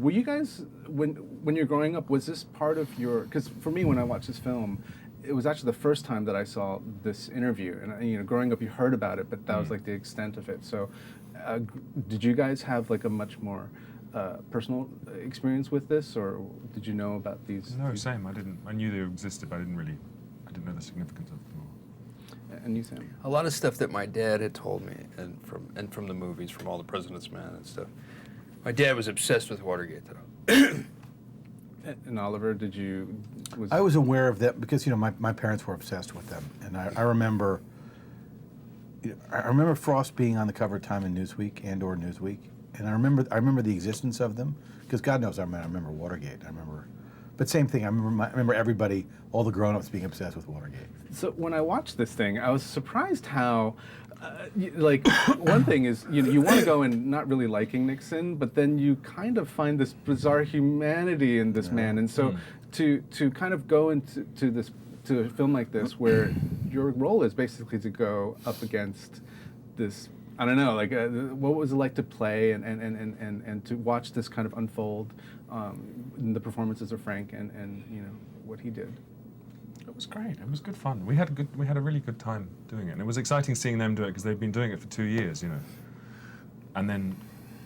Were you guys, when you're growing up, was this part of your, because for me, when I watched this film, it was actually the first time that I saw this interview. And, growing up, you heard about it, but that was like the extent of it. So did you guys have like a much more personal experience with this, or did you know about these? No, same. I didn't. I knew they existed, but I didn't know the significance of them. And you, Sam? A lot of stuff that my dad had told me, and from the movies, from all the President's Men and stuff. My dad was obsessed with Watergate, though. And Oliver, I was aware of that because my parents were obsessed with them, and I remember. I remember Frost being on the cover of Time and Newsweek and/or Newsweek, and I remember the existence of them because God knows I remember Watergate. But same thing. I remember everybody, all the grown-ups, being obsessed with Watergate. So when I watched this thing, I was surprised how, one thing is you want to go in not really liking Nixon, but then you kind of find this bizarre humanity in this man, and so to kind of go into to a film like this where your role is basically to go up against this. I don't know, what was it like to play and to watch this kind of unfold in the performances of Frank and what he did? It was great. It was good fun. We had a really good time doing it, and it was exciting seeing them do it because they've been doing it for 2 years, And then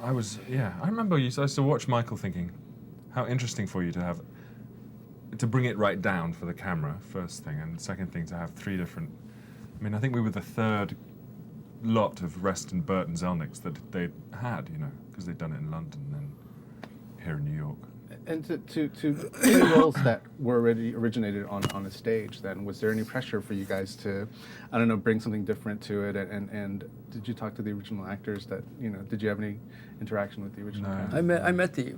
I remember I used to watch Michael thinking, how interesting for you to bring it right down for the camera, first thing, and second thing to have 3 different. I mean, I think we were the third lot of Reston, Burt, and Zelnicks that they had, because they'd done it in London and here in New York. And to play roles that were already originated on a stage, then was there any pressure for you guys to, I don't know, bring something different to it? And did you talk to the original actors? Did you have any interaction with the original cast? I met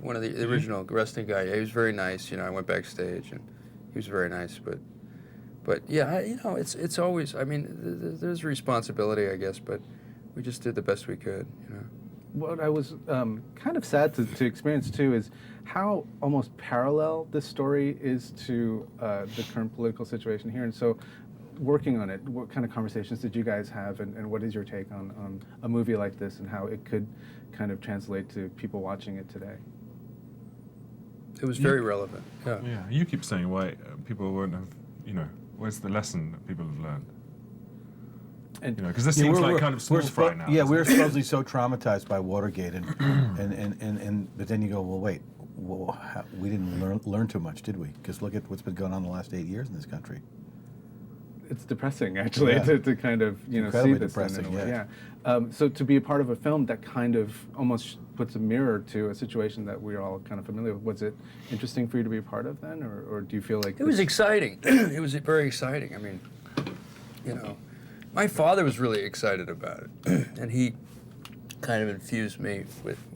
one of the original Reston guy. He was very nice. I went backstage and he was very nice. But yeah, it's always. I mean, there's responsibility, I guess. But we just did the best we could. What I was kind of sad to experience too is how almost parallel this story is to the current political situation here. And so, working on it, what kind of conversations did you guys have, and what is your take on a movie like this and how it could kind of translate to people watching it today? It was very relevant. Yeah. Yeah. You keep saying why people won't have. Where's the lesson that people have learned? And because this seems like kind of small fry now. Yeah, we're supposedly so traumatized by Watergate, but then you go, well, wait, we didn't learn too much, did we? Because look at what's been going on the last 8 years in this country. It's depressing, actually, to kind of see this. Depressing, yeah. So to be a part of a film that kind of almost puts a mirror to a situation that we're all kind of familiar with, was it interesting for you to be a part of then, or do you feel like it was exciting? It was very exciting. I mean, my father was really excited about it, and he kind of infused me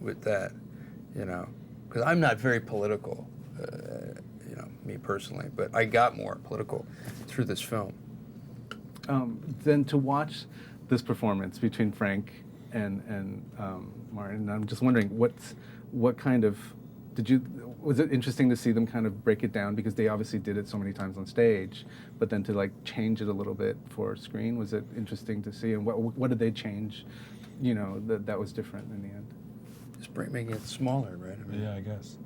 with that, because I'm not very political, me personally, but I got more political through this film. Then to watch this performance between Frank and Martin, I'm just wondering what kind of was it interesting to see them kind of break it down, because they obviously did it so many times on stage, but then to change it a little bit for screen, was it interesting to see? And what did they change, that was different in the end? Just making it smaller, right? I mean, yeah, I guess.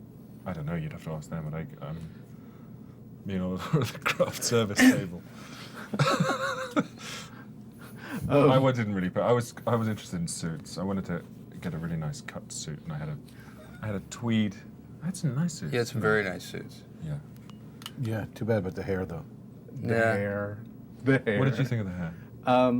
I don't know. You'd have to ask them. But me and all the craft service table. I didn't really. But I was interested in suits. I wanted to get a really nice cut suit, and I had a tweed. I had some nice suits. Yeah, some very nice suits. Yeah. Yeah, too bad about the hair, though. The hair. What did you think of the hair?